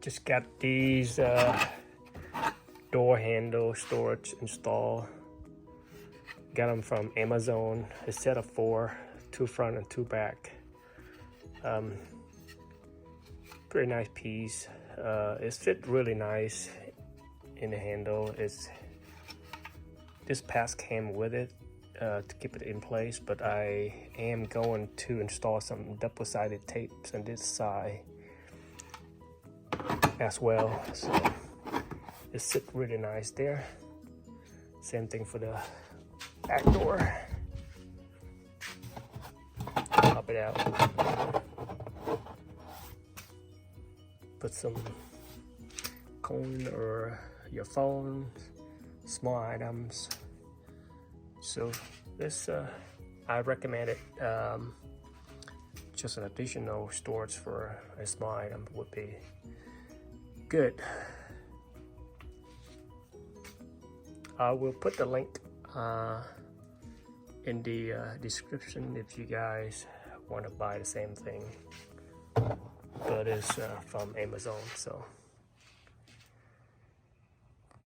Just got these door handle storage installed. Got them from Amazon. A set of 4, 2 front and 2 back. Pretty nice piece. It fit really nice in the handle. This pass came with it to keep it in place, but I am going to install some double-sided tapes on this side as well. So it sits really nice there. Same thing for the back door. Pop it out. Put some coin or your phone, small items. So this, I recommend it. Just an additional storage for a small item would be good. I will put the link in the description if you guys want to buy the same thing, but it's from Amazon. So